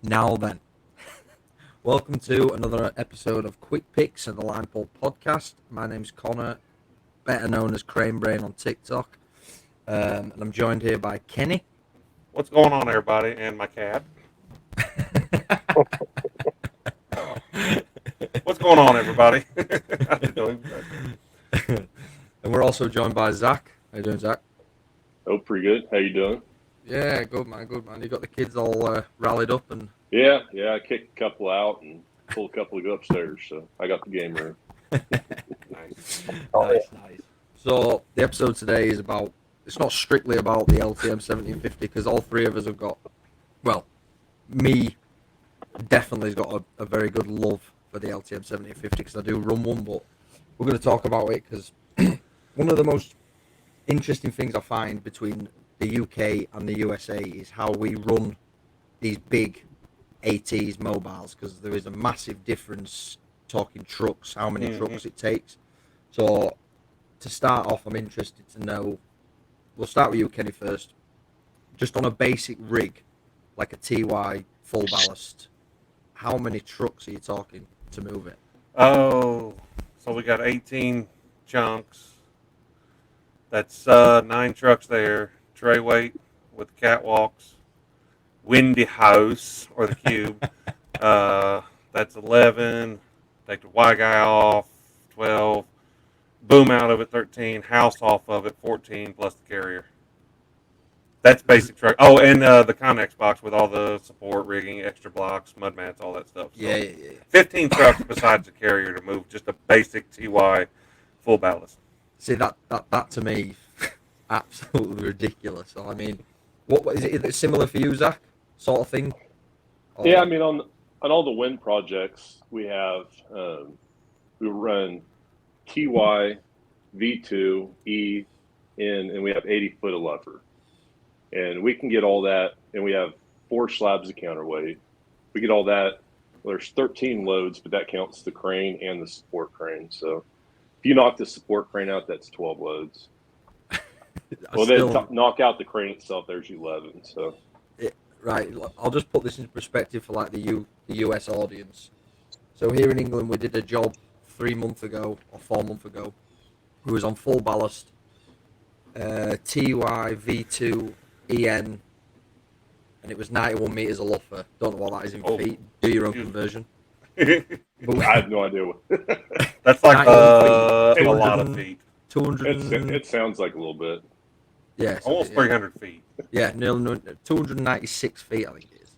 Now then, welcome to another episode of Quick Picks and the Line Pull podcast. My name's Connor, better known as Crane Brain on TikTok, and I'm joined here by Kenny. What's going on, everybody, and my cat? What's going on, everybody? How you doing? And we're also joined by Zach. How you doing, Zach? Oh, pretty good. How you doing? Yeah, good man, good man. You got the kids all rallied up and Yeah. I kicked a couple out and pulled a couple to go upstairs, so I got the game room. Nice. nice. So the episode today is about. It's not strictly about the LTM1750 because all three of us have got. Well, me definitely has got a very good love for the LTM1750 because I do run one, but we're going to talk about it because one of the most interesting things I find between the UK and the USA is how we run these big ATs mobiles, because there is a massive difference talking trucks, how many trucks it takes. So to start off, I'm interested to know, we'll start with you, Kenny, first. Just on a basic rig, like a TY full ballast, how many trucks are you talking to move it? Oh, so we got 18 chunks. That's 9 trucks there. Tray weight with catwalks. Windy house, or the cube. That's 11. Take the Y guy off, 12. Boom out of it, 13. House off of it, 14, plus the carrier. That's basic truck. Oh, and the Connex box with all the support, rigging, extra blocks, mud mats, all that stuff. So Yeah. 15 trucks besides the carrier to move just a basic TY full ballast. See, that to me, absolutely ridiculous. So, I mean, what is it similar for you, Zach? Sort of thing? Or... Yeah, I mean, on all the wind projects we have, we run TY, V2, E, N, and we have 80 foot of lever. And we can get all that, and we have 4 slabs of counterweight. We get all that. Well, there's 13 loads, but that counts the crane and the support crane. So if you knock the support crane out, that's 12 loads. Well, then knock out the crane itself, there's 11. So right, I'll just put this into perspective for like the US audience. So here in England, we did a job 3 months ago or 4 months ago. We was on full ballast, TY V2 EN, and it was 91 meters of luffer. Don't know what that is in feet. Do your own conversion. I have no idea. That's like a lot of feet. 200. It sounds like a little bit. Yeah, almost 300 feet. Yeah, no, 296 feet. I think it is.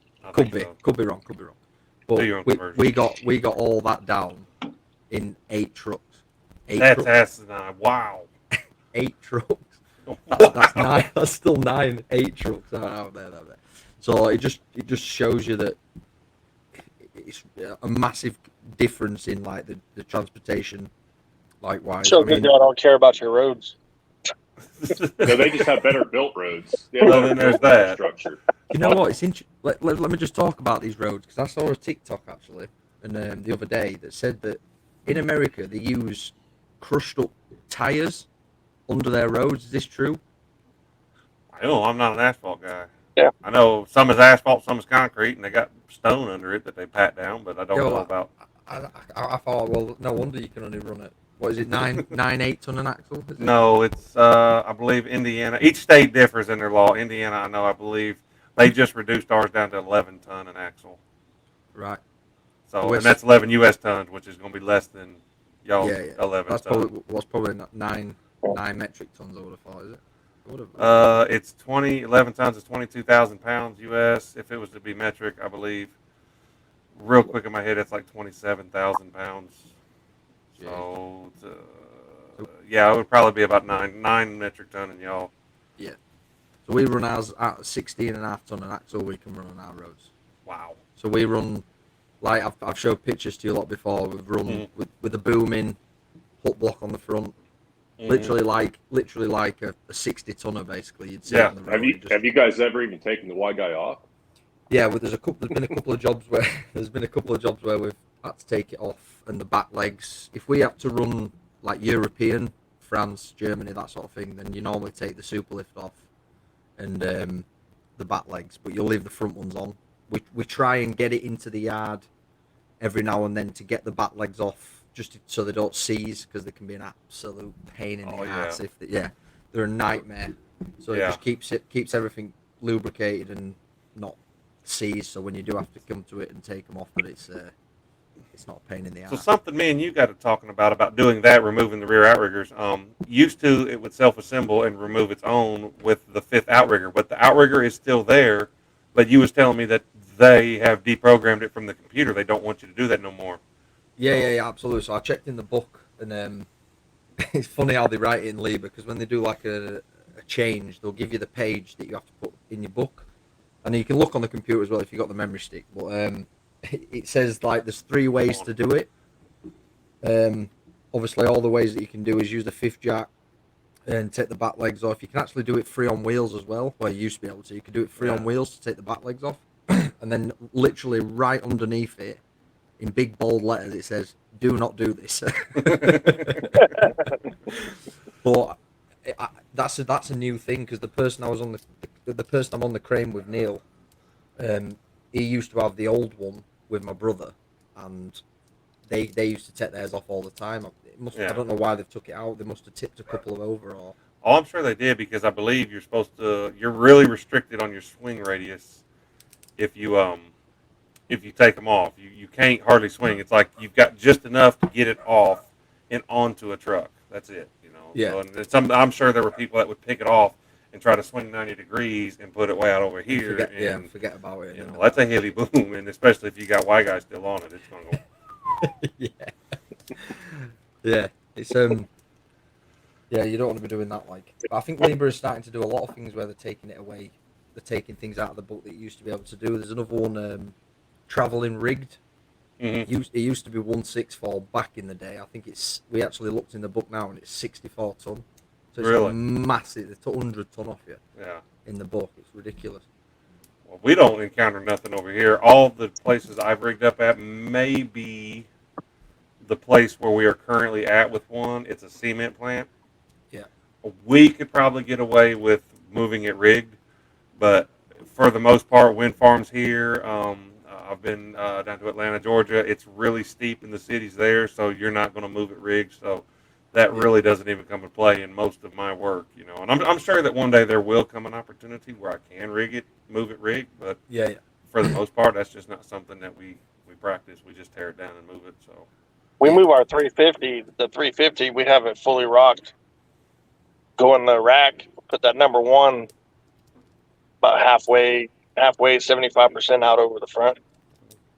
Could be wrong. But we got all that down in 8 trucks. That's asinine. Wow. 8 trucks. That's 9. That's still 8 trucks out there. So it just shows you that it's a massive difference in like the transportation. Likewise, so good y'all don't care about your roads. No, they just have better built roads. Well, then there's that structure. You know what? It's let me just talk about these roads, because I saw a TikTok actually, and the other day that said that in America they use crushed up tires under their roads. Is this true? I know, I'm not an asphalt guy. Yeah. I know some is asphalt, some is concrete, and they got stone under it that they pat down, but I don't know about. I thought, well, no wonder you can only run it. What is it, 9.8 ton an axle? Is it? No, it's I believe Indiana. Each state differs in their law. Indiana, I believe they just reduced ours down to 11 ton an axle. Right. So and that's 11 U.S. tons, which is going to be less than y'all 11 that's tons. Probably not 9 metric tons. I would have thought, is it? It's 11 tons is 22,000 pounds U.S. If it was to be metric, I believe. Real quick in my head, it's like 27,000 pounds. So, yeah, it would probably be about 9 metric ton in y'all. Yeah. So we run ours at 16.5 ton an axle. We can run on our roads. Wow. So we run, like I've showed pictures to you a lot before. We've run with a boom in, hook block on the front. Literally like a 60 tonner basically. You'd see on the road. Have you guys ever even taken the Y guy off? Yeah, well, there's been a couple of jobs where we've had to take it off, and the back legs. If we have to run like European, France, Germany, that sort of thing, then you normally take the super lift off and the back legs, but you'll leave the front ones on. we try and get it into the yard every now and then to get the back legs off, so they don't seize, because they can be an absolute pain in the ass if they're a nightmare. So it just keeps everything lubricated and not seized. So when you do have to come to it and take them off, that it's not a pain in the So ass. something me and you got to talking about doing that, removing the rear outriggers. Used to it would self-assemble and remove its own with the fifth outrigger, but the outrigger is still there. But you was telling me that they have deprogrammed it from the computer. They don't want you to do that no more. Yeah, absolutely. So I checked in the book, and it's funny how they write it in Libre, because when they do like a change, they'll give you the page that you have to put in your book, and you can look on the computer as well if you've got the memory stick. But it says like there's 3 ways to do it. Obviously, all the ways that you can do is use the fifth jack and take the back legs off. You can actually do it free on wheels as well. Well, you used to be able to. You could do it free on wheels to take the back legs off, and then literally right underneath it, in big bold letters, it says, "Do not do this." But that's a new thing, because the person I was on the person I'm on the crane with, Neil, he used to have the old one with my brother, and they used to take theirs off all the time. I don't know why they've took it out. They must have tipped a couple of over, or. Oh, I'm sure they did, because I believe you're really restricted on your swing radius if you take them off. You can't hardly swing. It's like you've got just enough to get it off and onto a truck. That's it. Yeah. So, and I'm sure there were people that would pick it off and try to swing 90 degrees and put it way out over here. Forget about it. That's a heavy boom, and especially if you got Y guys still on it, it's going to go. Yeah. It's Yeah, you don't want to be doing that. But I think Libre is starting to do a lot of things where they're taking it away. They're taking things out of the book that you used to be able to do. There's another one, traveling rigged. Mm-hmm. It used to be 164 back in the day. I think we actually looked in the book now, and it's 64 ton. So it's Really? massive. They took 100 ton off you. Yeah. In the book, it's ridiculous. Well, we don't encounter nothing over here. All the places I've rigged up at, maybe the place where we are currently at with one, it's a cement plant. Yeah. We could probably get away with moving it rigged, but for the most part, wind farms here. I've been down to Atlanta, Georgia. It's really steep in the cities there, so you're not going to move it rigged. So that really doesn't even come into play in most of my work, And I'm sure that one day there will come an opportunity where I can move it rigged, but for the most part, that's just not something that we practice. We just tear it down and move it. So we move our 350. The 350, we have it fully rocked. Go in the rack, put that number one about halfway, 75% out over the front.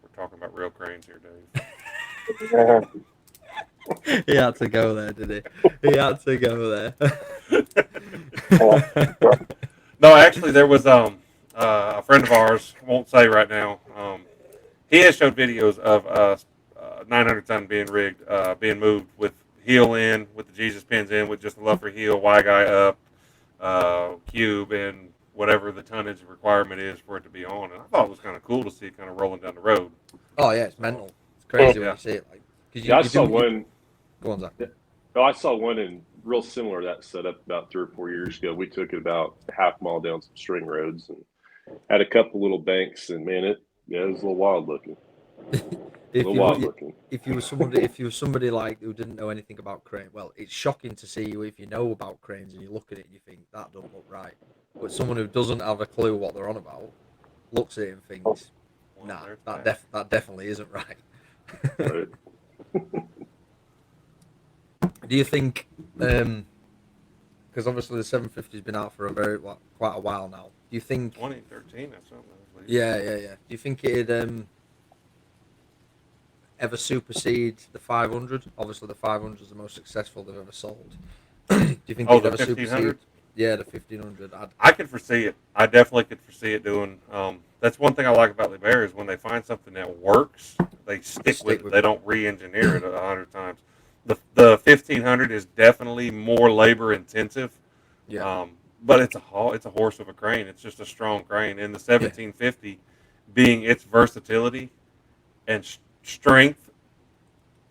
We're talking about real cranes here, Dave. He had to go there, did he? He had to go there. No, actually, there was a friend of ours, won't say right now. He has showed videos of 900 ton being rigged, being moved with heel in, with the Jesus pins in, with just the Luffer heel, Y guy up, cube, and whatever the tonnage requirement is for it to be on. And I thought it was kind of cool to see it kind of rolling down the road. Oh yeah, it's mental. It's crazy when you see it. I saw one. Go on, Zach. Oh, I saw one in real similar to that setup about 3 or 4 years ago. We took it about half mile down some string roads and had a couple little banks, and man, it was a little wild looking. If you were somebody like who didn't know anything about crane, well, it's shocking to see you if you know about cranes and you look at it and you think that don't look right. But someone who doesn't have a clue what they're on about looks at it and thinks, nah, that definitely isn't right. Right. Do you think, because obviously the 750 has been out for quite a while now, do you think 2013 or something? Yeah. Do you think it'd ever supersede the 500? Obviously the 500 is the most successful they've ever sold. Do you think it'd ever supersede? Yeah, the 1500. I could foresee it. I definitely could foresee it doing. That's one thing I like about Libre is when they find something that works, they stick with it. They don't re-engineer it 100 times. The 1500 is definitely more labor intensive. Yeah. But it's a horse of a crane. It's just a strong crane. And the 1750, being its versatility and strength,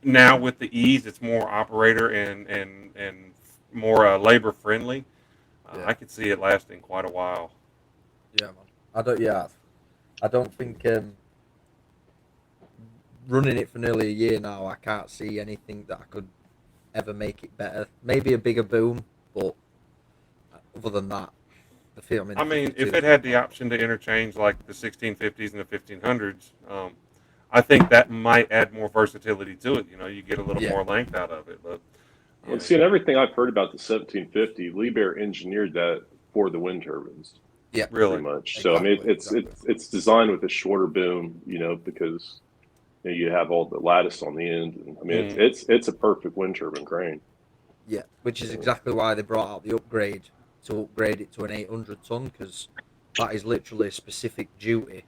now with the ease, it's more operator and more labor friendly. I could see it lasting quite a while. Yeah, man. I don't. Yeah, I don't think running it for nearly a year now, I can't see anything that I could ever make it better. Maybe a bigger boom, but other than that, I mean, 52 if is it had the fantastic. option to interchange like the 1650s and the 1500s, I think that might add more versatility to it. You know, you get a little Yeah, more length out of it. But Well, um, see, and everything I've heard about the 1750, Liebherr engineered that for the wind turbines, yeah, pretty really, much. So I mean, exactly, it's exactly. it's it's designed with a shorter boom, because you have all the lattice on the end, and I mean, it's mm, it's it's a perfect wind turbine crane. Yeah, which is So, exactly why they brought out the upgrade to upgrade it to an 800 ton because that is literally a specific duty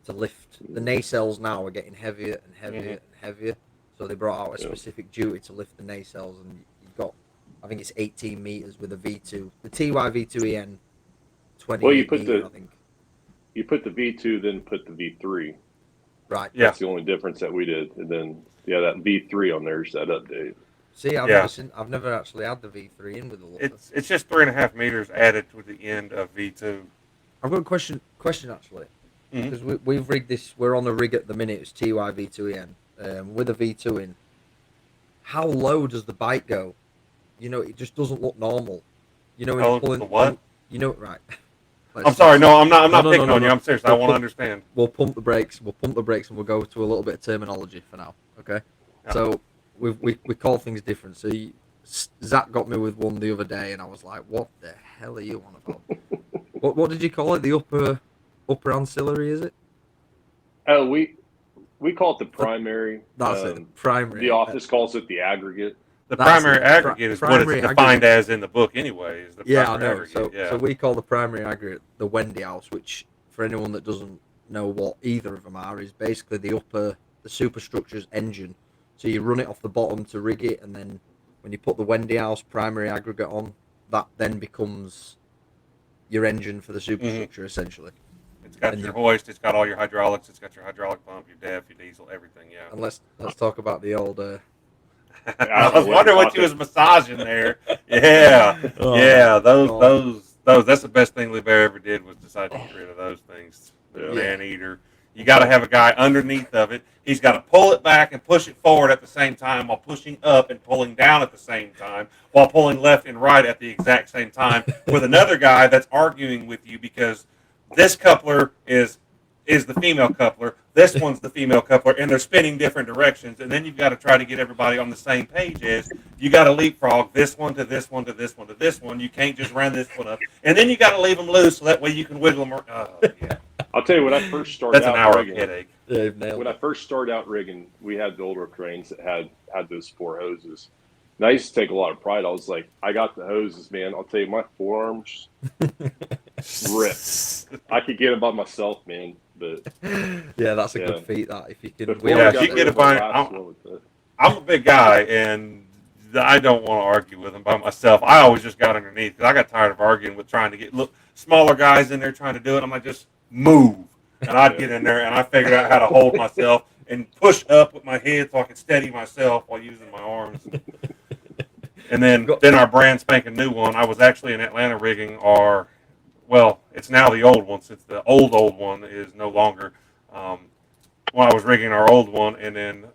to lift. The nacelles now are getting heavier and heavier hmm and heavier, so they brought out a yeah. specific duty to lift the nacelles, and you've got, I think it's 18 meters with a V2. The TY V2EN Well, you 28 put meter, the I think. you put the V2, then put the V3. Right. yeah, That's the only difference that we did, and then yeah, that V3 on there's that update. See, yeah. I've never actually had the V3 in with the luffer. It's just 3.5 meters added to the end of V2. I've got a question actually. Mm-hmm. Because we've rigged this. We're on the rig at the minute. It's TY V2EN with a V2 in. How low does the bike go? It just doesn't look normal. When you're Oh, the pulling what? right. I'm Let's sorry. No, I'm not. I'm no not no no picking no on you. no. I'm serious. I We'll want to pump understand. we'll pump the brakes. We'll pump the brakes and we'll go to a little bit of terminology for now. Okay. Yeah. So we call things different. So Zach got me with one the other day, and I was like, "What the hell are you on about? What did you call it? The upper ancillary, is it? Oh, we call it the The, primary. that's it. The The primary. office calls it the aggregate. The That's it. primary aggregate is what it's Primary defined aggregate. as in the book, anyway. Is the Yeah, I primary know. aggregate? So Yeah. we call the primary aggregate the Wendy house, which for anyone that doesn't know what either of them are, is basically the superstructure's engine. So you run it off the bottom to rig it, and then when you put the Wendy house primary aggregate on, that then becomes your engine for the hmm superstructure essentially. It's got And your you hoist. It's got all your hydraulics. It's got your hydraulic pump, your def, your diesel, everything. Yeah. and let's talk about the old I I don't know was what you're wondering what you talking. was massaging there. Yeah, oh my yeah. Those, god. those, those. That's the best thing Liebherr ever did was decide to get rid of those things. The Yeah. Yeah. man eater. You got to have a guy underneath of it. He's got to pull it back and push it forward at the same time while pushing up and pulling down at the same time while pulling left and right at the exact same time with another guy that's arguing with you because this coupler is the female coupler. This one's the female coupler, and they're spinning different directions. And then you've got to try to get everybody on the same page. Is you got to leapfrog this one to this one to this one to this one. You can't just run this one up, and then you got to leave them loose so that way you can wiggle them. Oh, yeah, I'll tell you when I first started that's an out hour of rigging. headache. Yeah, you've nailed When I it. first started out rigging, we had the older cranes that had those four hoses. And I used to take a lot of pride. I was like, I got the hoses, man. I'll tell you, my forearms ripped. I could get them by myself, man. But Yeah, that's a yeah, good feat. That if you can, before we we Yeah, always if got you say, rid get a of our bind, last one with the I'm a big guy, and I don't want to argue with him by myself. I always just got underneath because I got tired of arguing with trying to get smaller guys in there trying to do it. I'm like, just move. And I'd get in there and I figured out how to hold myself and push up with my head so I could steady myself while using my arms. And then our brand spanking new one. I was actually in Atlanta rigging well, it's now the old one since the old one is no longer. Um, when I was rigging our old one, and then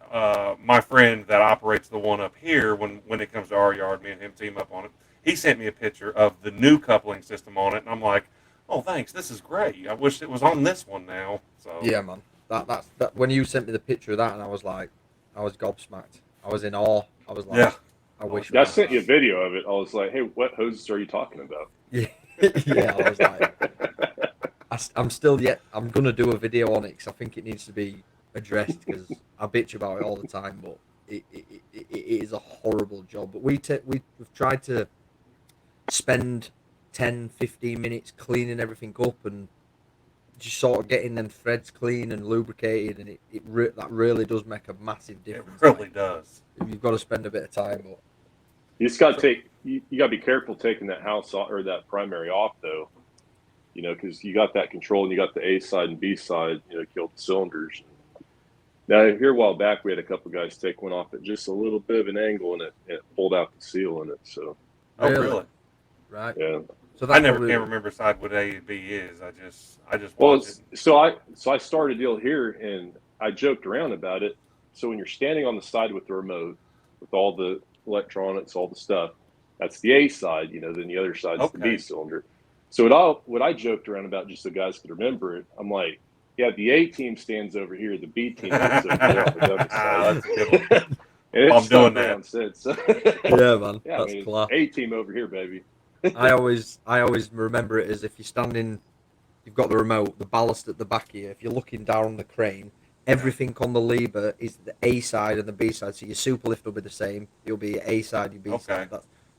my friend that operates the one up here, when it comes to our yard, me and him team up on it. He sent me a picture of the new coupling system on it, and I'm like, "Oh, thanks, this is great. I wish it was on this one now." So yeah, man. That when you sent me the picture of that, and I was gobsmacked. I was in awe. I was like, yeah, I wish Yeah, I we had sent you a that. video of it. I was like, hey, what hoses are you talking about? Yeah, yeah. I was like, I'm still yet. I'm gonna do a video on it because I think it needs to be addressed because I bitch about it all the time, but it is a horrible job. But we've tried to spend 10, 15 minutes cleaning everything up and just sort of getting them threads clean and lubricated, and that really does make a massive it difference. really Like does. you've got to spend a bit of time, but You just got to so, take. You got to be careful taking that house off, or that primary off, though. Because you got that control and you got the A side and B side. Killed the cylinders. Now here a while back, we had a couple guys take one off at just a little bit of an angle, and it pulled out the seal in it. So Oh, really, really? right? yeah, So I that's never probably can remember side what A and B is. I just Well, watch it. so I started a deal here, and I joked around about it. So when you're standing on the side with the remote, with all the electronics, all the stuff, that's the A side. Then the other side's the B Okay. cylinder. So what I joked around about, just so guys could remember it, I'm like, yeah, the A team stands over here, the B team sits over there on the dummy side, That's a good one. and it's I'm doing stuck that. around since. yeah, man. Yeah, I That's mean, it's class. A team over here, baby. I always remember it as if you're standing, you've got the remote, the ballast at the back here. If you're looking down on the crane, everything on the lever is the A side and the B side. So your super lift will be the same. You'll be A side, your B Okay. side.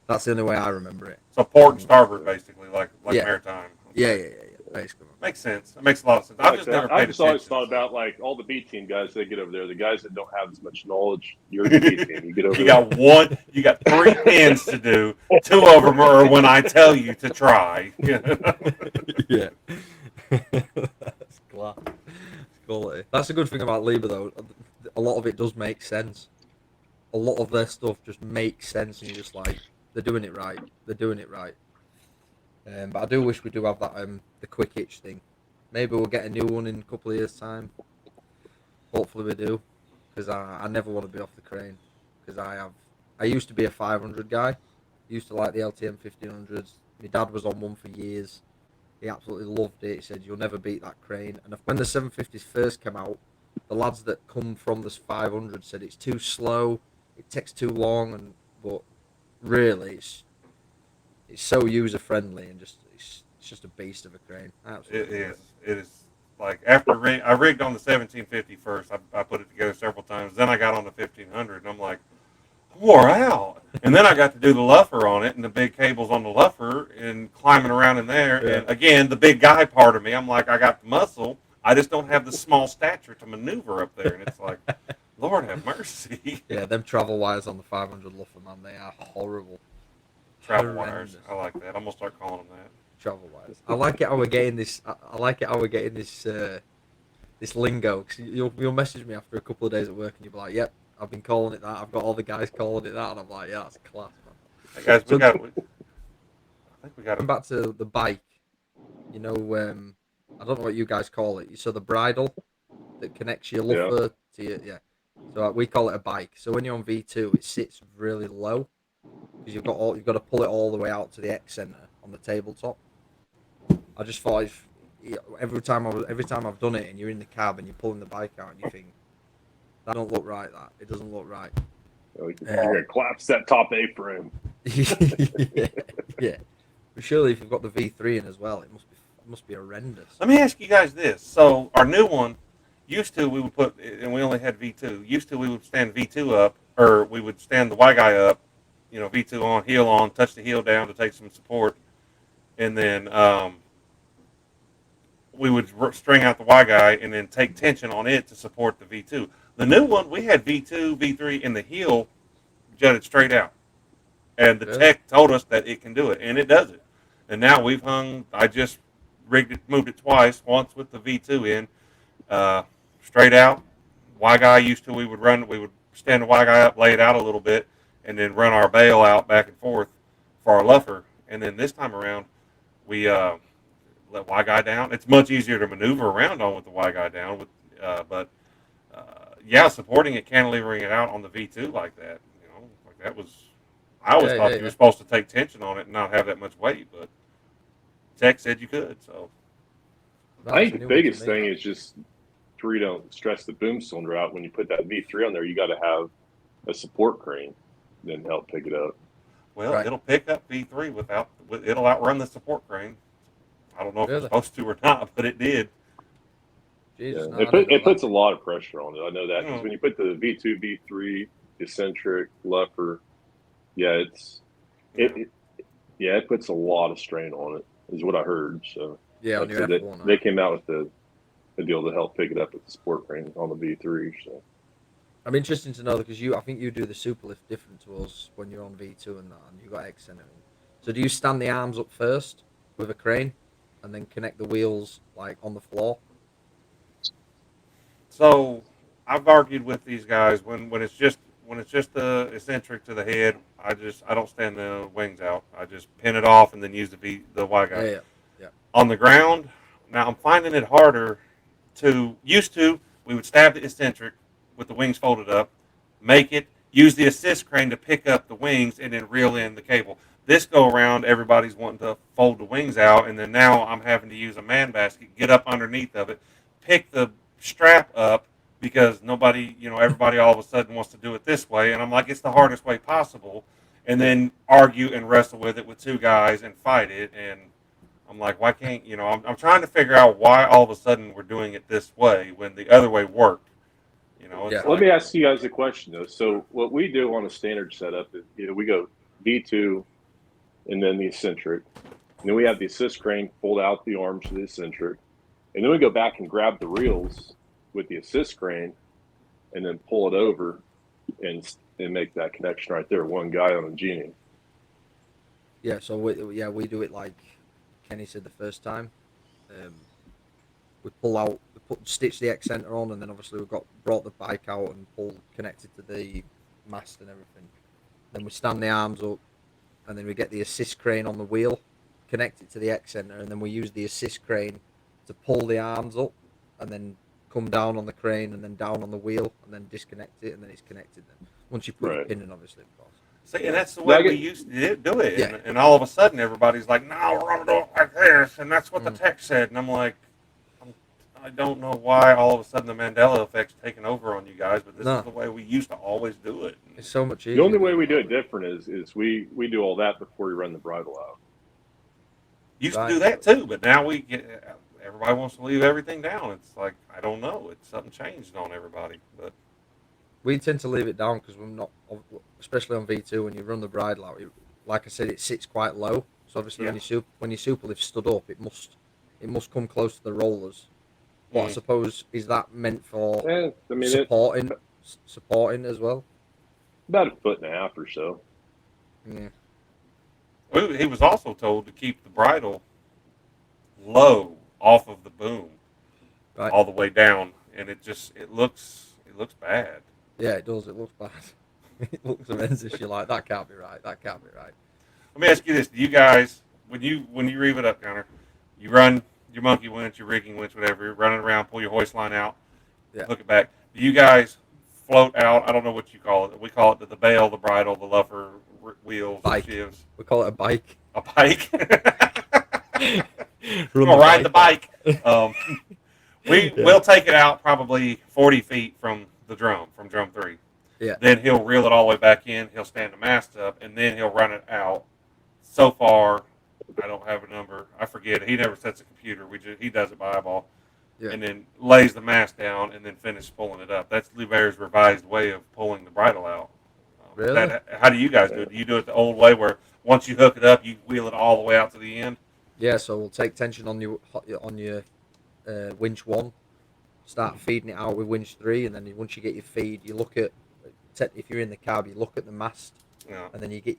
That's the only way I remember it. So port and starboard, basically, like Yeah, maritime. yeah, Okay. yeah, yeah, yeah. Basically. Makes sense. That makes a lot of sense. Yeah, I've like I just said, never I paid just always attention. thought about like all the B team guys they get over there. The guys that don't have as much knowledge, you're the B team. You get over You there. got one. You got 3 pins to do. 2 of them are when I tell you to try. yeah. That's class. Quality. That's a good thing about Libre though. A lot of it does make sense. A lot of their stuff just makes sense, and you're just like, they're doing it right. They're doing it right. But I do wish we do have that the quick itch thing. Maybe we'll get a new one in a couple of years' time. Hopefully we do, because I never want to be off the crane. Because I used to be a 500 guy. Used to like the LTM 1500s. My dad was on one for years. He absolutely loved it. He said you'll never beat that crane. And when the 750s first came out, the lads that come from this 500 said it's too slow, it takes too long, but really it's so user friendly and it's just a beast of a crane. I It absolutely love is. It is like I rigged on the 1750 first. I put it together several times. Then I got on the 1500, and I'm like, I'm wore out. And then I got to do the luffer on it, and the big cables on the luffer, and climbing around in there. Yeah. And again, the big guy part of me, I'm like, I got the muscle. I just don't have the small stature to maneuver up there. And it's like, Lord have mercy. Yeah, them travel wires on the 500 Luffer, man, they are horrible. Travel Horrendous. wires. I like that. I'm gonna start calling them that. Travel wires. I like it how we're getting this. I like it how we're getting this lingo. Cause you'll message me after a couple of days at work and you'll be like, "Yep, I've been calling it that. I've got all the guys calling it that," and I'm like, "Yeah, that's class, man." Hey guys, So I think we got going back to the bike, you know, I don't know what you guys call it. So the bridle that connects your Yeah. luffer to your yeah. So we call it a bike. So when you're on V2, it sits really low because you've got to pull it all the way out to the X center on the tabletop. I just thought every time I've done it and you're in the cab and you're pulling the bike out and you think that don't look right. That it doesn't look right. Like, you're gonna collapse that top A-frame. yeah, yeah. But surely if you've got the V3 in as well, it must be horrendous. Let me ask you guys this. So our new one, used to we would put, and we only had V2. Used to we would stand V2 up, or we would stand the Y guy up, V2 on, heel on, touch the heel down to take some support, and then we would string out the Y guy and then take tension on it to support the V2. The new one, we had V2, V3, and the heel jutted straight out. And the Really? tech told us that it can do it, and it does it. And now we've I just moved it twice, once with the V2 in, straight out. Y guy we would stand the Y guy up, lay it out a little bit, and then run our bail out back and forth for our luffer. And then this time around, we let Y guy down. It's much easier to maneuver around on with the Y guy down, but supporting it, cantilevering it out on the V2 like that, like that was. I always thought you were supposed to take tension on it and not have that much weight, but tech said you could. So I think the biggest thing is just so you don't stress the boom cylinder out when you put that V3 on there. You got to have a support crane, then help pick it up. Well, Right. It'll pick up V3 it'll outrun the support crane. I don't know if it's supposed to or not, but it did. Jesus, Yeah. It puts a lot of pressure on it. I know that because when you put the V2, V3, eccentric, luffer, it puts a lot of strain on it, is what I heard. So yeah, on your F1, they came out with the deal to help pick it up with the sport crane on the V3. So I'm interested to know because I think you do the super lift different to us when you're on V2 and that, and you got X center. So do you stand the arms up first with a crane, and then connect the wheels like on the floor? So I've argued with these guys when it's just when it's just the eccentric to the head, I don't stand the wings out. I just pin it off and then use the Y guide. Yeah. On the ground, now I'm finding it harder to used to. We would stab the eccentric with the wings folded up, make it, use the assist crane to pick up the wings, and then reel in the cable. This go around, everybody's wanting to fold the wings out, and then now I'm having to use a man basket, get up underneath of it, pick the strap up because nobody, everybody all of a sudden wants to do it this way, and I'm like, it's the hardest way possible, and then argue and wrestle with it with two guys and fight it, and I'm like, why can't, I'm trying to figure out why all of a sudden we're doing it this way when the other way worked. It's Yeah. Let me ask you guys a question though. So what we do on a standard setup is, we go V2 and then the eccentric, and then we have the assist crane fold out the arms of the eccentric, and then we go back and grab the reels with the assist crane, and then pull it over, and make that connection right there. One guy on a genie. Yeah, so we do it like Kenny said the first time. We pull out, stitch the X center on, and then obviously we've brought the bike out and connected to the mast and everything. Then we stand the arms up, and then we get the assist crane on the wheel, connect it to the X center, and then we use the assist crane to pull the arms up, and then come down on the crane, and then down on the wheel, and then disconnect it, and then it's connected. Then once you put your pin in, obviously, of course. See, and that's the way we used to do it. Yeah. And all of a sudden, everybody's like, no, we're going to do it like this. And that's what the tech said. And I'm like, I don't know why all of a sudden the Mandela effect's taking over on you guys, but this is the way we used to always do it. It's so much easier. The only way we do it different is we do all that before we run the bridle out. Used to do that too, but now everybody wants to leave everything down. It's like, I don't know. Something changed on everybody. But we tend to leave it down because we're not, especially on V2, when you run the bridle out, like I said, it sits quite low. So obviously when your super lift stood up, it must come close to the rollers. But I suppose, is that meant for supporting as well? About 1.5 feet or so. Yeah. Well, he was also told to keep the bridle low off of the boom, all the way down, and it looks bad. Yeah, it does. It looks bad. It looks horrendous. You're like, that can't be right. That can't be right. Let me ask you this: do you guys, when you reeve it up, Connor, you run your monkey winch, your rigging winch, whatever, you're running around, pull your hoist line out, hook it back. Do you guys float out? I don't know what you call it. We call it the bail, the bridle, the luffer, wheels, bike. shivs. We call it a bike. A bike. We're gonna ride the bike. We'll take it out probably 40 feet from drum 3. Yeah. Then he'll reel it all the way back in. He'll stand the mast up, and then he'll run it out. So far, I don't have a number. I forget it. He never sets a computer. He does it by eyeball, and then lays the mast down, and then finishes pulling it up. That's Louvert's revised way of pulling the bridle out. Really? How do you guys do it? Do you do it the old way, where once you hook it up, you wheel it all the way out to the end? Yeah. So we'll take tension on your winch 1, start feeding it out with winch 3, and then once you get your feed, you look at, if you're in the cab, you look at the mast, and then we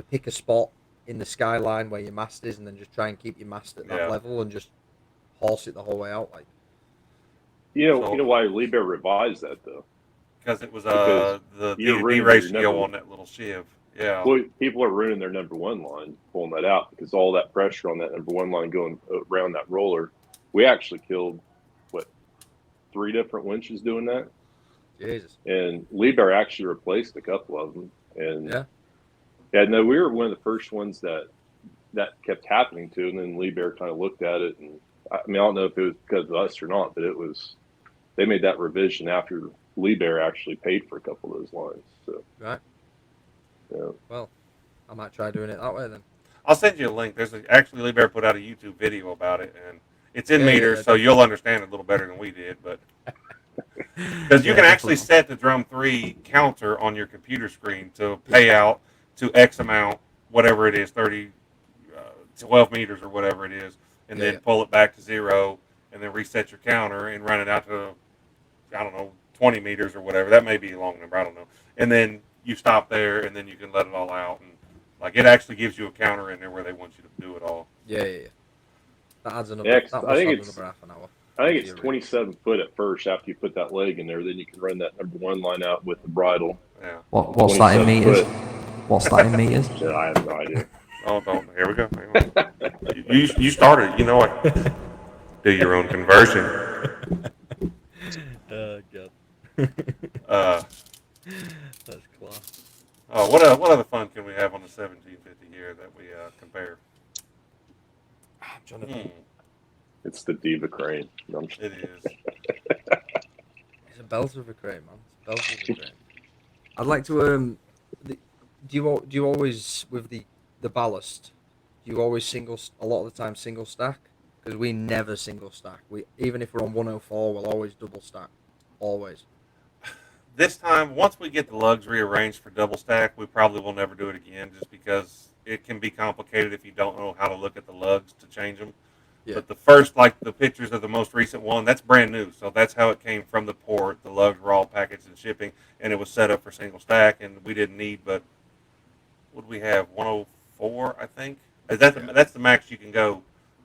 pick a spot in the skyline where your mast is, and then just try and keep your mast at that level and just horse it the whole way out. Like, you know why Liebherr revised that though? Because it was the D ratio on that little shiv. Yeah. Well, people are ruining their number 1 line pulling that out because all that pressure on that number 1 line going around that roller. We actually killed 3 different winches doing that. Jesus. And Liebherr actually replaced a couple of them. And no, we were one of the first ones that kept happening to, and then Liebherr kind of looked at it, and I don't know if it was because of us or not, but they made that revision after Liebherr actually paid for a couple of those lines. So right. Yeah. Well, I might try doing it that way then. I'll send you a link. Actually Liebherr put out a YouTube video about it, and it's in meters, so you'll understand it a little better than we did, but. Because you can actually set the drum 3 counter on your computer screen to pay out to X amount, whatever it is, 12 meters or whatever it is, and then pull it back to 0, and then reset your counter and run it out to, 20 meters or whatever. That may be a long number, I don't know. And then you stop there, and then you can let it all out. And it actually gives you a counter in there where they want you to do it all. Yeah. That adds another. That must add another half an hour. I think it's 27 foot at first after you put that leg in there. Then you can run that number one line out with the bridle. Yeah. What's that in 27 meters? foot. What's that in meters? Yeah, I have no idea. Oh, don't. Here we go. Hang on. You started. You know what? Do your own conversion. Oh god. Uh, That's class. oh, what other fun can we have on the 1750 here that we compare? I'm trying to think. It's the Diva crane. No, It is. It's a belter of a crane, man. It's a belter of a crane. I'd like to do you always with the ballast? Do you always a lot of the time single stack? Because we never single stack. We even if we're on 104, we'll always double stack. Always. This time, once we get the lugs rearranged for double stack, we probably will never do it again, just because it can be complicated if you don't know how to look at the lugs to change them. Yeah. But the first, like the pictures of the most recent one, that's brand new. So that's how it came from the port. The lugs were all packaged and shipping, and it was set up for single stack, and we didn't need but what do we have? 104, I think. That's the max you can go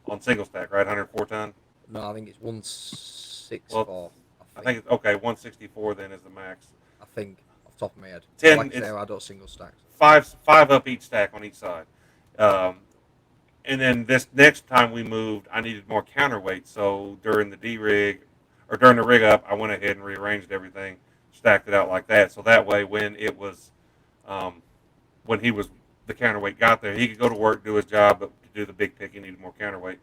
on single stack, right? 104 ton. No, I think it's 164. Well, I think it's okay. 164 then is the max. I think off the top of my head. 10. Like I say, I don't single stack. Five up each stack on each side. And then this next time we moved, I needed more counterweight. So during the D-rig, or during the rig up, I went ahead and rearranged everything, stacked it out like that. So that way when it was, the counterweight got there, he could go to work, do his job, but to do the big pick, he needed more counterweight.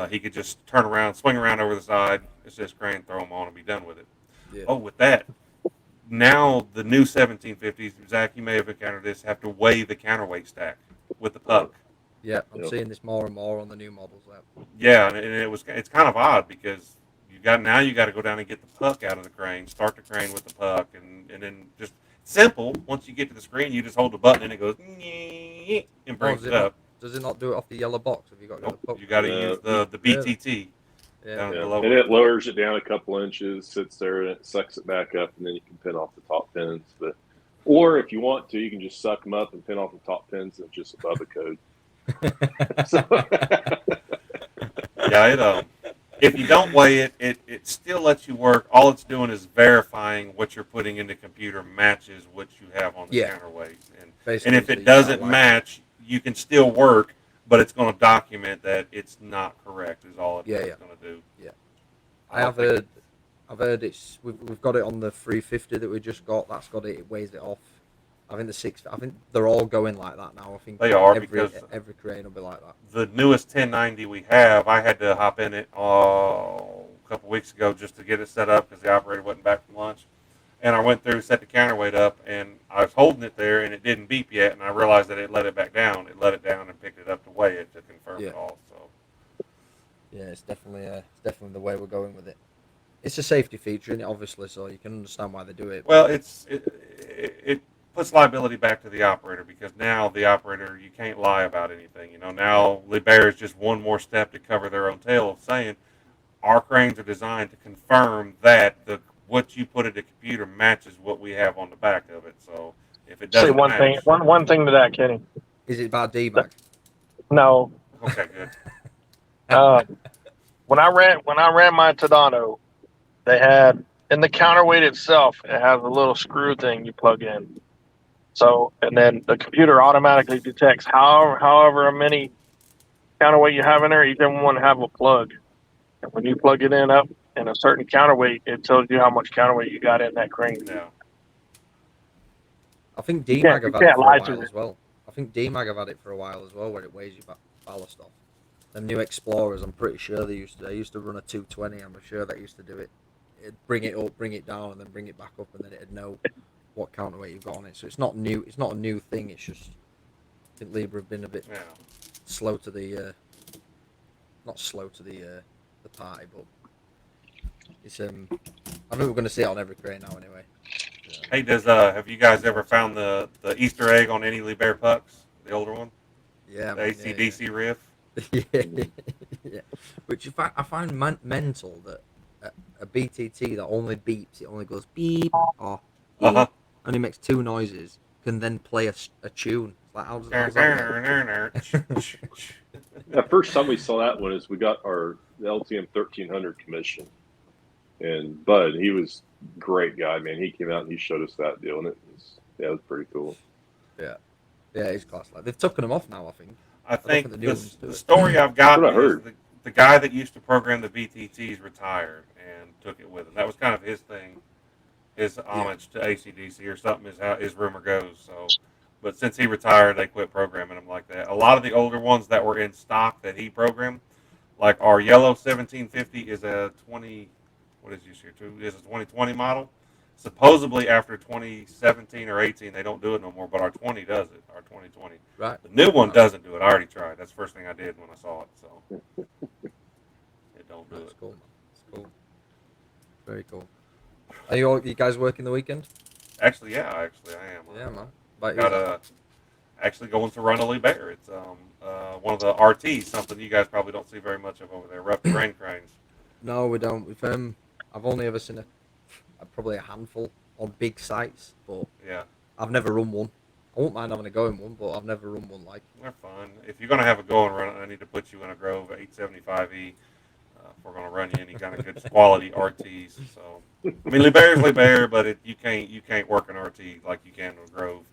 He could just turn around, swing around over the side, it's just crane, throw them on, and be done with it. Yeah. Oh, with that, now the new 1750s, Zach, you may have encountered this, have to weigh the counterweight stack with the puck. Yeah, I'm seeing this more and more on the new models. Yeah, and it's kind of odd because you got to go down and get the puck out of the crane, start the crane with the puck, and then just simple. Once you get to the screen, you just hold the button and it goes and brings it up. Does it not do it off the yellow box? Have you got Nope, the puck? you got to use the BTT. Yeah. And it lowers it down a couple inches, sits there, and it sucks it back up, and then you can pin off the top pins. Or if you want to, you can just suck them up and pin off the top pins and just above the code. Yeah, if you don't weigh it, it still lets you work. All it's doing is verifying what you're putting in the computer matches what you have on the counterweight. And if it doesn't match, you can still work, but it's going to document that it's not correct. Is all it's going to do. Yeah, I've heard it's we've got it on the 350 that we just got. That's got it. It weighs it off. I think I think they're all going like that now. I think they are because every crane will be like that. The newest 1090 we have, I had to hop in it a couple weeks ago just to get it set up because the operator wasn't back from lunch. And I went through, set the counterweight up, and I was holding it there, and it didn't beep yet. And I realized that it let it back down. It let it down and picked it up to weigh it to confirm it all. So yeah, it's definitely the way we're going with it. It's a safety feature, and obviously, so you can understand why they do it. Well, it puts liability back to the operator because now the operator, you can't lie about anything. Now Liebherr is just one more step to cover their own tail of saying our cranes are designed to confirm that what you put in the computer matches what we have on the back of it. So if it doesn't match, one thing to that, Kenny. Is it about D-Mag? No. Okay, good. When I ran my Tadano, they had in the counterweight itself, it has a little screw thing you plug in. So, and then the computer automatically detects however many counterweight you have in there, each one have a plug. And when you plug it in up in a certain counterweight, it tells you how much counterweight you got in that crane. Yeah. I think D-Mag have had it for a while as well. I think D-Mag have had it for a while as well, where it weighs your ballast off. The new Explorers, I'm pretty sure they used to run a 220. I'm sure they used to do it. It'd bring it up, bring it down, and then bring it back up, and then it'd know what counterweight you've got on it. So it's not new. It's not a new thing. It's just I think Liebherr have been a bit slow to the not slow to the party, but it's I think we're going to see it on every crane now anyway. Hey, have you guys ever found the Easter egg on any Liebherr pucks, the older one? Yeah, the AC/DC riff. Yeah. Which I find mental that a BTT that only beeps, it only goes beep or beep, only makes two noises, can then play a tune. It's Like, how's that The first time we saw that one is we got our LTM 1300 commission, and Bud, he was a great guy, man. He came out and he showed us that deal, and it was pretty cool. Yeah, it's class. Like they've taken them off now, I think. I think the new ones do the it. story I've got That's what I is heard. the guy that used to program the VTTs retired and took it with him. That was kind of his thing, his homage to ACDC or something is how his rumor goes. So, but since he retired, they quit programming them like that. A lot of the older ones that were in stock that he programmed, like our yellow 1750 is a 20, what is this year? Is a 2020 model. Supposedly after 2017 or 18, they don't do it no more, but our 20 does it. Our 2020. Right. The new one doesn't do it. I already tried. That's the first thing I did when I saw it. So it don't do That's it. cool, man. It's cool. Very cool. Are you guys working the weekend? Actually, I am. Yeah, man. But Got actually going to run a Lee Bear. It's one of the RTs, something you guys probably don't see very much of over there. Rough terrain cranes. No, we don't. I've only ever seen probably a handful on big sites, but Yeah, I've never run one. I won't mind having a go in one, but I've never run one like. they're fun. If you're gonna have a go and run it, I need to put you in a Grove 875E. If we're gonna run you any kind of good quality RTs. So I mean, Lee Bear's Lee Bear, but you can't work an RT like you can with Grove.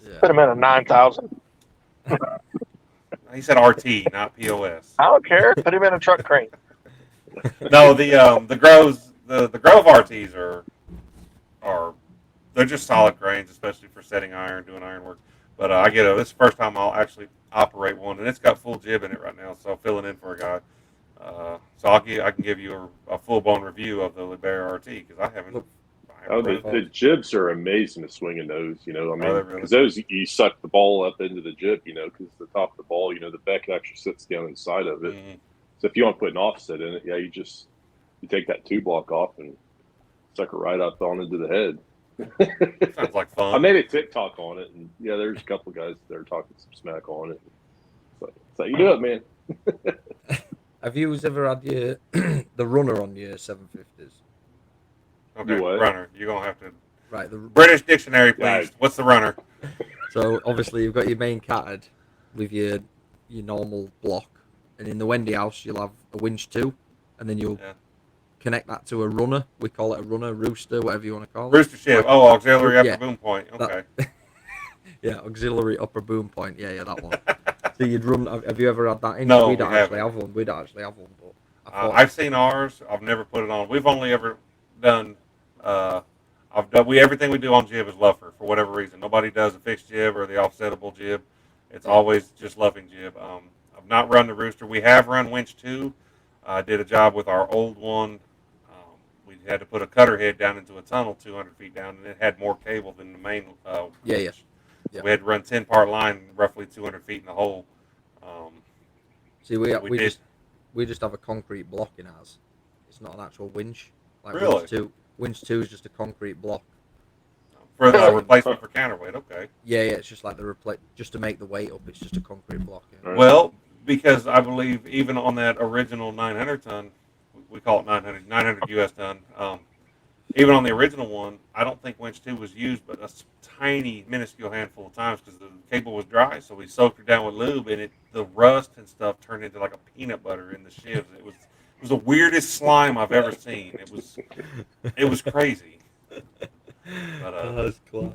Yeah. Put him in a 9,000. He said RT, not POS. I don't care. Put him in a truck crane. No, the Groves the Grove RTs are they're just solid cranes, especially for setting iron, doing iron work. But I get this is the first time I'll actually operate one, and it's got full jib in it right now, so filling in for a guy. So I can give you a full blown review of the Libear RT because I haven't. Oh, the jibs are amazing to swing in those. You know, I mean, really? because those you suck the ball up into the jib. You know, because the top of the ball, you know, the beck actually sits down inside of it. Mm-hmm. So if you want to put an offset in it, yeah, you take that two block off and suck it right up on into the head. Sounds like fun. I made a TikTok on it, and yeah, there's a couple of guys that are talking some smack on it. So you do it, man. Have you ever had the runner on your 750s? Okay, You what? runner. You're gonna have to. Right. The British dictionary, please. Yeah. What's the runner? So obviously you've got your main catted with your normal block, and in the Wendy house you'll have a winch too, and then you'll connect that to a runner. We call it a runner, rooster, whatever you want to call it. Rooster ship. Oh, auxiliary upper boom point. Okay. Yeah, auxiliary upper boom point. Yeah, that one. So you'd run. Have you ever had that in? No, we don't we actually haven't. have one. We don't actually have one, but I've seen ours. I've never put it on. We've only ever done. Everything we do on jib is luffer for whatever reason. Nobody does a fixed jib or the offsetable jib. It's always just luffing jib. I've not run the rooster. We have run winch 2. I did a job with our old one. We had to put a cutter head down into a tunnel 200 feet down, and it had more cable than the main winch. So we had to run 10-part line roughly 200 feet in the hole. See, we just have a concrete block in ours. It's not an actual winch. Like Really? Winch 2 is just a concrete block. For the replacement for counterweight, okay. Yeah, it's just like just to make the weight up. It's just a concrete block. Yeah. Well, because I believe even on that original 900 ton, we call it 900 US ton. Even on the original one, I don't think winch 2 was used, but a tiny, minuscule handful of times because the cable was dry. So we soaked it down with lube, and the rust and stuff turned into like a peanut butter in the shivs. It was the weirdest slime I've ever seen. It was crazy. But, that's class.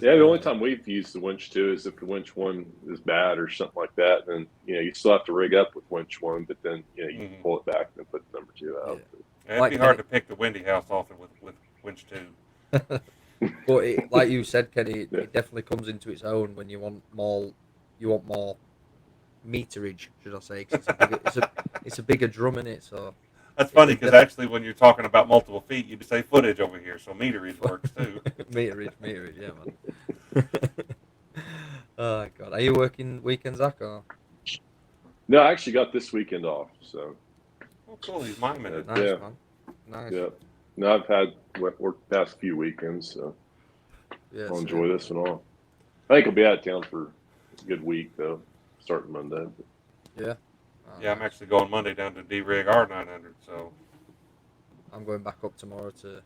The only time we've used the winch 2 is if the winch 1 is bad or something like that. Then you still have to rig up with winch 1, but then you can pull it back and put number 2 out. Yeah. It'd be hard to pick the Windy house off with winch 2. But like you said, Kenny, it definitely comes into its own when you want more meterage, should I say? 'Cause it's a bigger drum in it, so. That's funny because actually, when you're talking about multiple feet, you'd say footage over here, so meterage works too. meterage, yeah, man. Oh God, are you working weekends, Zach? Or? No, I actually got this weekend off, so. Oh, cool. He's my minute. Nice, Yeah. man. Nice. Yeah. No, I've had work past few weekends, so I'll enjoy this one all. I think I'll be out of town for a good week though, starting Monday. Yeah. Yeah, I'm actually going Monday down to D-Rig R900, so. I'm going back up tomorrow to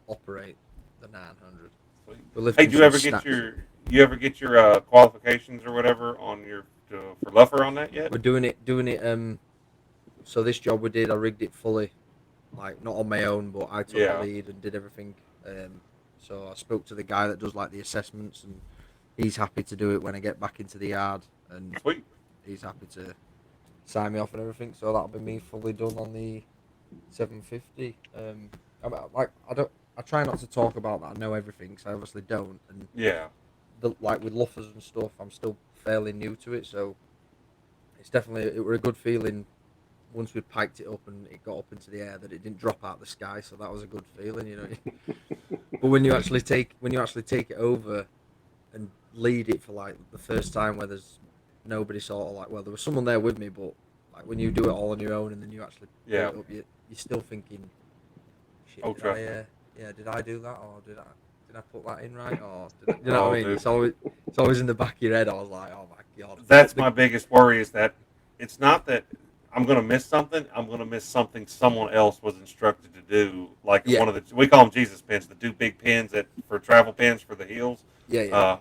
operate the 900. Hey, do you ever get you ever get your qualifications or whatever on your for Luffer on that yet? We're doing it. So this job we did, I rigged it fully, like not on my own, but I took the Yeah. lead and did everything. So I spoke to the guy that does like the assessments, and he's happy to do it when I get back into the yard, and Sweet. he's happy to sign me off and everything. So that'll be me fully done on the 750. I try not to talk about that. I know everything, because I obviously don't. And Yeah. like with luffers and stuff, I'm still fairly new to it, so it's definitely it were a good feeling once we piked it up and it got up into the air that it didn't drop out of the sky. So that was a good feeling, you know. But when you actually take it over and lead it for like the first time, where there's nobody sort of like, well, there was someone there with me, but like when you do it all on your own and then you actually pull Yeah. it up, you're still thinking, shit, Oh, trust me. did I do that, or did I put that in right, or did I, you know what I mean? Dude. It's always in the back of your head. I was like, oh my god. That's my biggest worry is that it's not that I'm going to miss something. I'm going to miss something someone else was instructed to do. Like Yeah. one of the, we call them Jesus pins, the two big pins for travel pins for the heels. Yeah.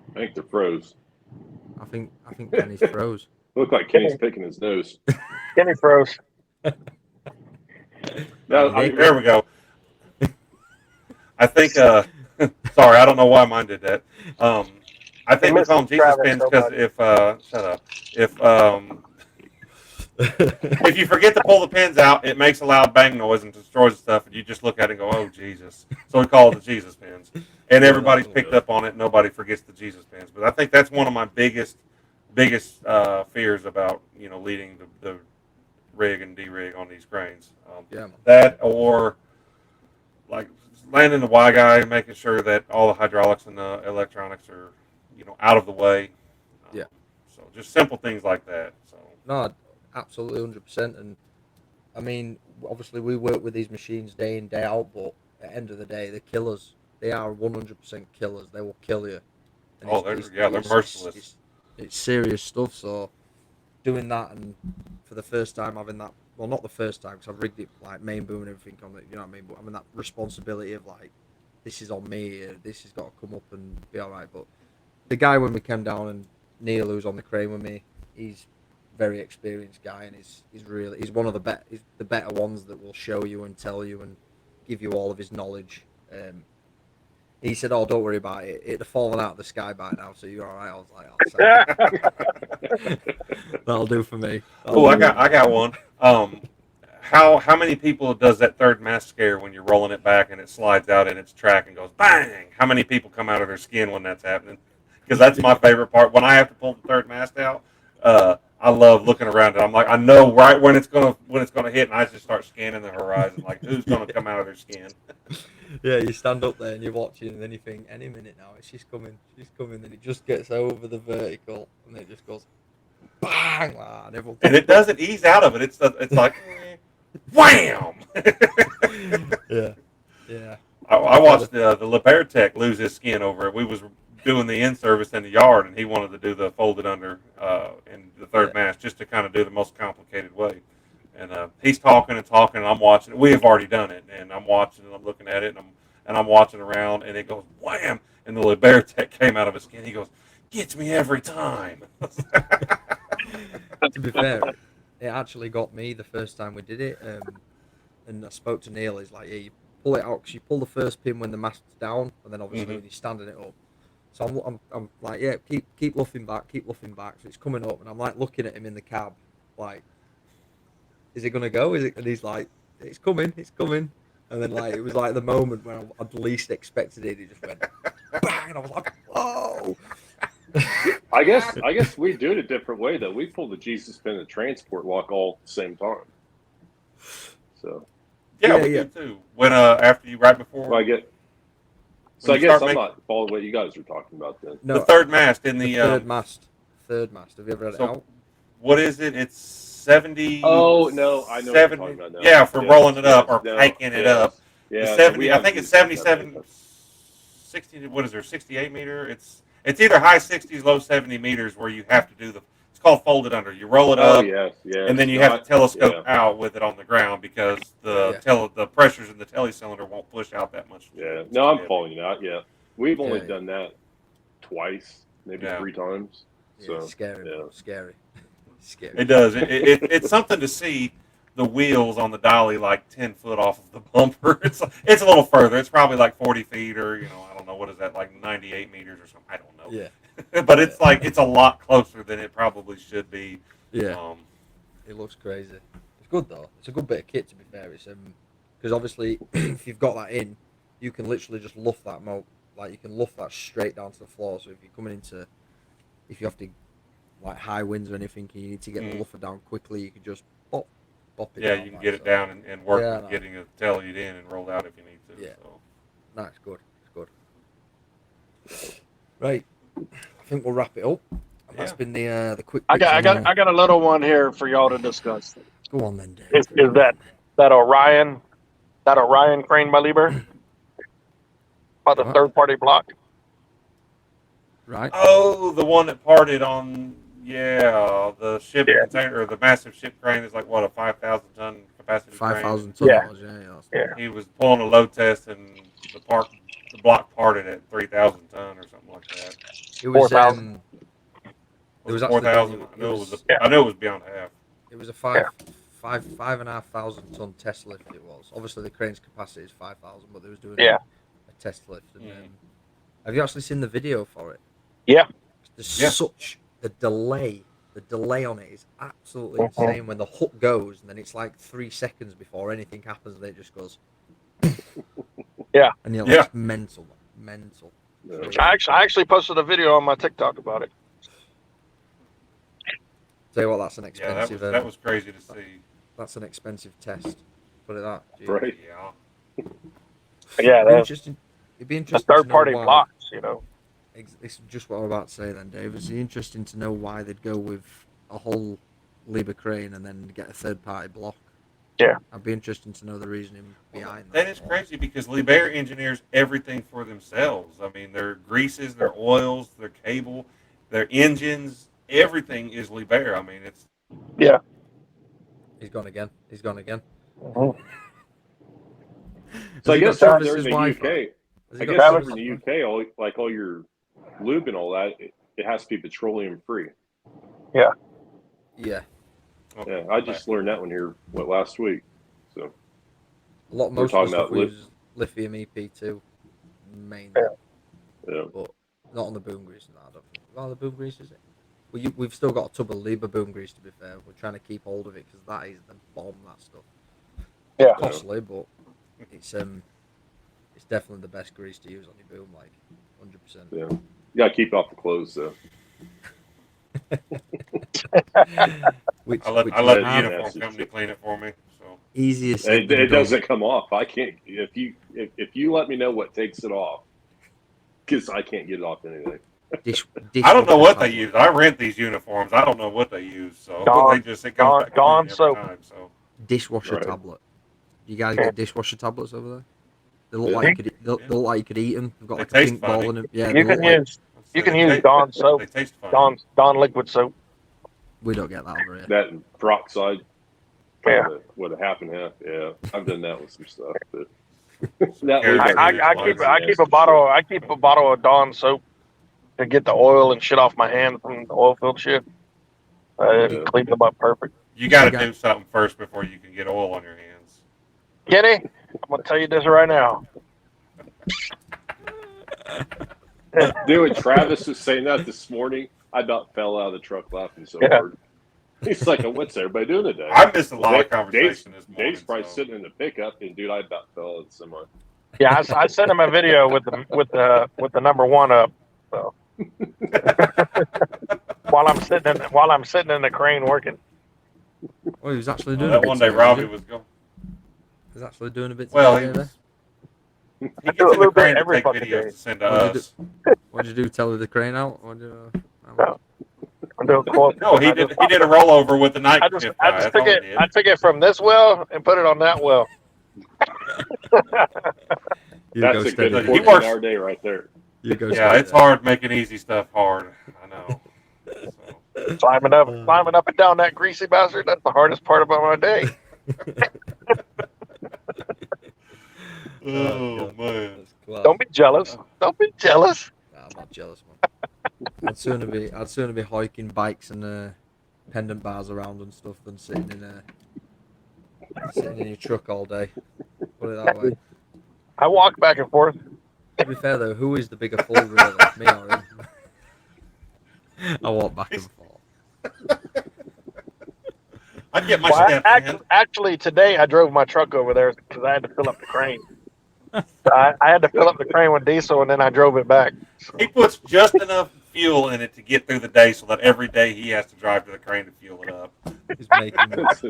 I think they're froze. I think Kenny's froze. Look like Kenny's picking his nose. Kenny froze. No, There we go. I think. Sorry, I don't know why mine did that. I think we call them Jesus pins because shut up. If you forget to pull the pins out, it makes a loud bang noise and destroys the stuff, and you just look at it and go, "Oh Jesus!" So we call it the Jesus pins, and everybody's picked up on it. Nobody forgets the Jesus pins, but I think that's one of my biggest fears about leading the rig and de-rig on these cranes. Yeah, man. That or like landing the Y guy, making sure that all the hydraulics and the electronics are out of the way. Yeah. So just simple things like that. So. No, absolutely 100%. And I mean, obviously we work with these machines day in, day out, but at the end of the day, they're killers. They are 100% killers. They will kill you. And They're merciless. It's serious stuff. So doing that, and for the first time having that, well, not the first time, because I've rigged it like main boom and everything on it, you know what I mean? But having that responsibility of like, this is on me, this has got to come up and be all right. But the guy, when we came down, and Neil, who's on the crane with me, he's a very experienced guy, and he's one of the better ones that will show you and tell you and give you all of his knowledge. He said, "Oh, don't worry about it. It'd have fallen out of the sky by now, so you're all right." I was like, "That'll do for me." I got one. How many people does that third mast scare when you're rolling it back and it slides out in its track and goes bang? How many people come out of their skin when that's happening? Because that's my favorite part. When I have to pull the third mast out, I love looking around and I'm like, I know right when it's gonna hit, and I just start scanning the horizon, like who's gonna come out of their skin. Yeah, you stand up there and you're watching, and then you think, any minute now, she's coming, and it just gets over the vertical, and it just goes bang, and it doesn't ease out of it. It's like wham. Yeah. I watched the Libertech lose his skin over it. We was doing the in service in the yard, and he wanted to do the folded under and the third mast just to kind of do the most complicated way. And he's talking and talking, and I'm watching. We have already done it, and I'm watching, and I'm looking at it, and I'm watching around, and it goes wham, and the Libertech came out of his skin. He goes, "Gets me every time." To be fair, it actually got me the first time we did it, and I spoke to Neil. He's like, "Yeah, you pull it out, because you pull the first pin when the mast's down, and then obviously when you're standing it up." So I'm like, "Yeah, keep luffing back. So it's coming up, and I'm like looking at him in the cab, like, is it gonna go? Is it? And he's like, it's coming. And then like it was like the moment when I'd least expected it. He just went bang, and I was like, whoa. I guess we do it a different way though. We pull the Jesus pin and transport lock all at the same time. So yeah, we do too. When after you right before. well, I guess I'm not following what you guys are talking about then. No, the third mast in the third mast. Have you ever had it out? What is it? It's 70. Oh no, I know 70, what you're talking about now. Yeah, for rolling it up or hiking it up. Yeah, the 70. I think it's 77. 60. What is there? 68 meter. It's either high 60s, low 70 meters where you have to do it's called folded under. You roll it Oh up, yes, yes. and then you have to telescope Yeah, out with it on the ground because the Yeah. the pressures in the telecylinder won't push out that much. yeah. It's No, too I'm heavy. following you out. Yeah, we've only Yeah. done that twice, maybe Yeah. 3 times. Yeah, So scary, yeah. bro. Scary. Scary. It does. It's something to see the wheels on the dolly like 10 foot off of the bumper. It's a little further. It's probably like 40 feet or I don't know what is that, like 98 meters or something. I don't know. Yeah. But it's like it's a lot closer than it probably should be. Yeah. Um, It looks crazy. It's good though. It's a good bit of kit to be fair. It's because obviously if you've got that in, you can literally just luff that like you can luff that straight down to the floor. So if you're coming into, if you have to like high winds or anything, and you need to get the luffer down quickly, you can just bop it. yeah, down you can like get it so. down and work Yeah, with no. getting a tellied in and rolled out if you need to. Yeah. So. No, it's good. It's good. Right. I think we'll wrap it up. And that's been the quick. I picks got on, I got a little one here for y'all to discuss. Go on then, Dave. Is that Orion crane by Lieber by the What? third party block? Right. Oh, the one that parted on the ship container or the massive ship crane is like what, a 5,000 ton capacity 5,000 crane. ton. Yeah. It was, yeah. Yeah. He was pulling a load test and the block parted at 3,000 ton or something like that. It was 4,000. It was Was actually 4,000. I know it was beyond half. It was a five and a half thousand ton test lift. It was obviously the crane's capacity is 5,000, but they was doing a test lift. And have you actually seen the video for it? Yeah. There's such the delay. The delay on it is absolutely insane. When the hook goes, and then it's like 3 seconds before anything happens, and it just goes. Yeah. And you're like, it's mental. Yeah. I actually posted a video on my TikTok about it. Tell you what, that's an Yeah, expensive. that was crazy to see. That's an expensive test. Put it that. Gee. Right. Yeah. Yeah, It'd be interesting. It'd be the interesting. third to know party why. blocks, It's just what I'm about to say then, Dave. It's interesting to know why they'd go with a whole Lieber crane and then get a third party block. Yeah. I'd be interested to know the reasoning behind that. That is crazy because Liebherr engineers everything for themselves. I mean, their greases, their oils, their cable, their engines, everything is Liebherr. I mean, it's. Yeah. He's gone again. Mm-hmm. So I guess over there in the Wi-Fi? UK, I guess Travis? over in the UK, all your lube and all that, it has to be petroleum free. Yeah. Yeah, I just learned that one here last week. So Most of the stuff we use lithium EP2 mainly. Yeah. But not on the boom grease. No, I don't think. Well, the boom grease is it? We've still got a tub of Lieber boom grease to be fair. We're trying to keep hold of it because that is the bomb. That stuff. Yeah. It's costly, but it's definitely the best grease to use on your boom, like 100%. Yeah, you gotta keep off the clothes though. I let the uniform company clean it for me. So Easiest. It doesn't come off. I can't. If you let me know what takes it off, because I can't get it off anything. I don't know what they use. I rent these uniforms. I don't know what they use. So Dawn soap. soap. So Dishwasher tablet. You guys get dishwasher tablets over there? They look like you could eat them. They've got like a pink ball in them. Yeah, you can use Dawn soap. They taste funny. Dawn liquid soap. We don't get that over here. That and peroxide. Yeah. What a half and half. Yeah, I've done that with some stuff. But I keep a bottle of Dawn soap to get the oil and shit off my hand from the oil filled shit. It cleans them up perfect. You got to do something first before you can get oil on your hands. Kenny, I'm gonna tell you this right now. Dude, Travis was saying that this morning. I about fell out of the truck laughing so hard. He's like, "What's everybody doing today?" I missed a lot of conversation this morning. Dave's probably sitting in the pickup, and dude, I about fell out of the semi. Yeah, I sent him a video with the number one up. So while I'm sitting in the crane working. Oh, he was actually doing that one day. Robbie was going. He's actually doing a bit. Well, he gets do a in the little crane bit to every take fucking videos day. to send to us. What'd you do? Tell the crane out? No. I'm doing cool. No, he did a rollover with the night. I took it from this well and put it on that well. That's a good 14-hour day right there. Yeah, it's hard making easy stuff hard. I know. So. Climbing up and down that greasy bastard. That's the hardest part about my day. Oh, man. That's class. Don't be jealous. Don't be jealous. Nah, I'm not jealous, man. I'd sooner be hiking bikes and pendant bars around and stuff than sitting in your truck all day. Put it that way. I walk back and forth. To be fair though, who is the bigger fool really, me or him? I walk back and forth. I'd get my Well, steps in. actually, today I drove my truck over there because I had to fill up the crane. I had to fill up the crane with diesel, and then I drove it back. He puts just enough fuel in it to get through the day so that every day he has to drive to the crane to fuel it up. He's making It's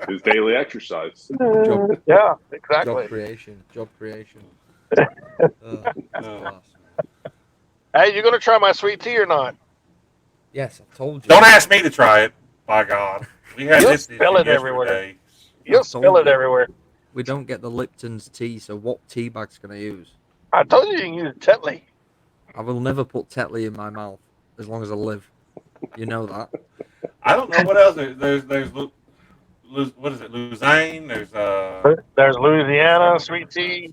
his daily exercise. Job- Yeah, exactly. job creation. Oh. Class. Hey, you gonna try my sweet tea or not? Yes, I told you. Don't ask me to try it. By God, we had You'll this spill issue it everywhere. yesterday. You'll I spill told it you. everywhere. We don't get the Lipton's tea, so what tea bags can I use? I told you can use Tetley. I will never put Tetley in my mouth as long as I live. You know that. I don't know what else. There's what is it? Lausanne. There's Louisiana sweet tea,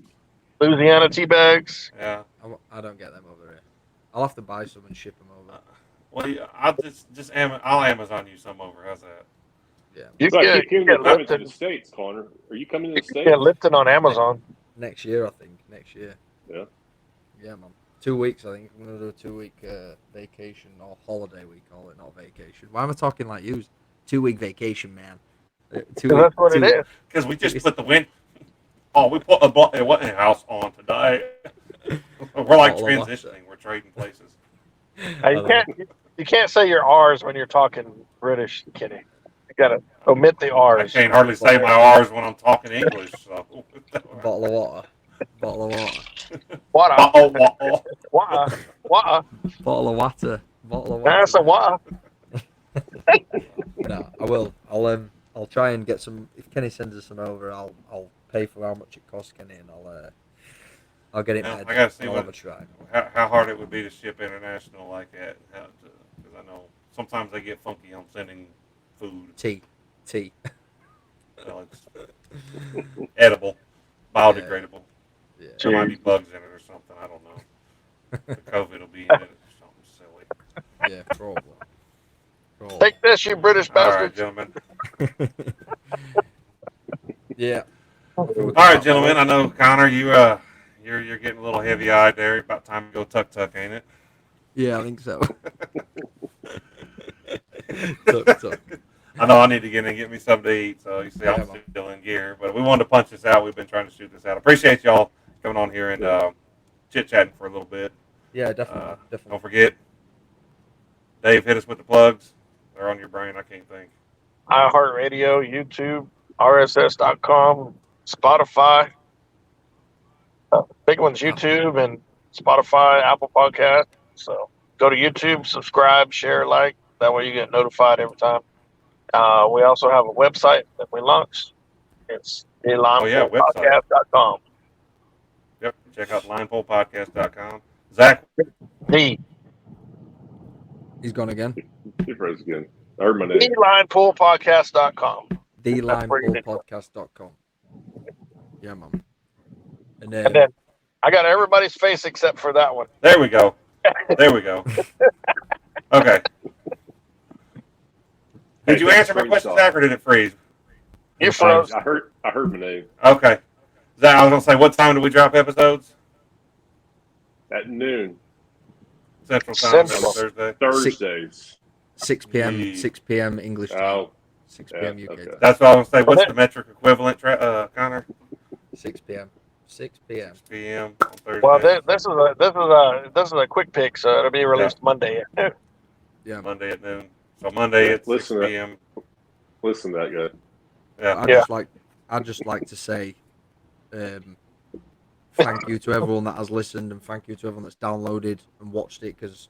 Louisiana tea bags. Yeah. I don't get them over here. I'll have to buy some and ship them over. Well, yeah, I'll Amazon you some over. How's that? Yeah. You So I can keep hearing get you're coming to Lipton. the States, Connor. Are you coming to You the can States? get Lipton on Amazon. Next year, I think. Next year. Yeah. Yeah, man. 2 weeks, I think. I'm going to do a 2-week vacation or holiday, we call it, not vacation. Why am I talking like you? 2-week vacation, man. 2 That's what it is. Because we just put the wind. Oh, we put a wedding house on today. We're like Bottle of water. transitioning. We're trading places. You can't say your R's when you're talking British, Kenny. You gotta omit the I R's. can't hardly say my R's when I'm talking English. So. Bottle of water. Bottle of water. Water. Uh-oh. Water. Water. Bottle of water. Bottle of water. That's a water. No, I will. I'll try and get some. If Kenny sends us some over, I'll pay for how much it costs Kenny, and I'll get it Now, made. I gotta see I'll what- have a try. How hard it would be to ship international like that. Because I know sometimes they get funky on sending food. Tea. Well, it's edible, biodegradable. Yeah. There might be bugs in it or something. I don't know. The COVID will be in it or something silly. Yeah, probably. Take this, you British All right, bastards. gentlemen. Yeah. All right, gentlemen. I know Connor, you're getting a little heavy eyed there. About time to go tuck, ain't it? Yeah, I think so. Tuck. I know I need to get me something to eat. So you see, Yeah, I'm man. still in gear. But we wanted to punch this out. We've been trying to shoot this out. Appreciate y'all coming on here and chit chatting for a little bit. Yeah, definitely. Don't Definitely. forget, Dave, hit us with the plugs. They're on your brain. I can't think. iHeartRadio, YouTube, RSS.com, Spotify. Big one's YouTube and Spotify, Apple Podcast. So go to YouTube, subscribe, share, like. That way you get notified every time. We also have a website that we launched. It's website. Yep. Check out linepolepodcast.com. Zach, The He's gone again. He froze again. I heard my name. linepoolpodcast.com. TheLinePoolPodcast.com. Yeah, man. And And then I got everybody's face except for that one. there we go. Okay. Did you answer my question, Zach, or did it freeze? You froze. I heard my name. Okay. Zach, I was going to say, what time do we drop episodes? At noon, Central time Central. on Thursday. Thursdays. 6 p.m. Yeah. 6 p.m. English time. Oh, 6 p.m. yeah, UK okay. time. That's what I was going to say. What's the metric equivalent, Connor? 6 p.m. 6 p.m. 6 p.m. on Thursday. Well, this is a quick pick, so it'll be released Monday. Yeah, man. Monday at noon. So Monday at 6 Listen to that. p.m. Listen to that guy. Yeah. I'd just like to say thank you to everyone that has listened, and thank you to everyone that's downloaded and watched it, because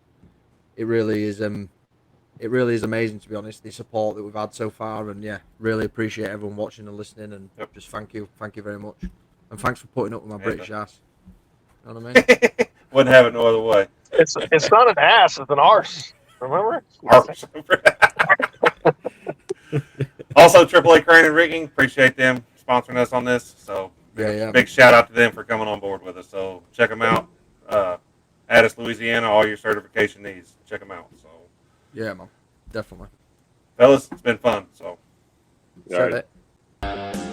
it really is amazing, to be honest, the support that we've had so far. And yeah, really appreciate everyone watching and listening, and just thank you very much, and thanks for putting up with my British ass. You know what I mean? Wouldn't have it no other way. It's not an ass, it's an arse. Remember? Arc Super. Also, AAA Crane and Rigging, appreciate them sponsoring us on this. So, Yeah. big shout out to them for coming on board with us. So, check them out. Addis, Louisiana, all your certification needs. Check them out. So, Yeah, man. Definitely. fellas, it's been fun. So, All right. Set it.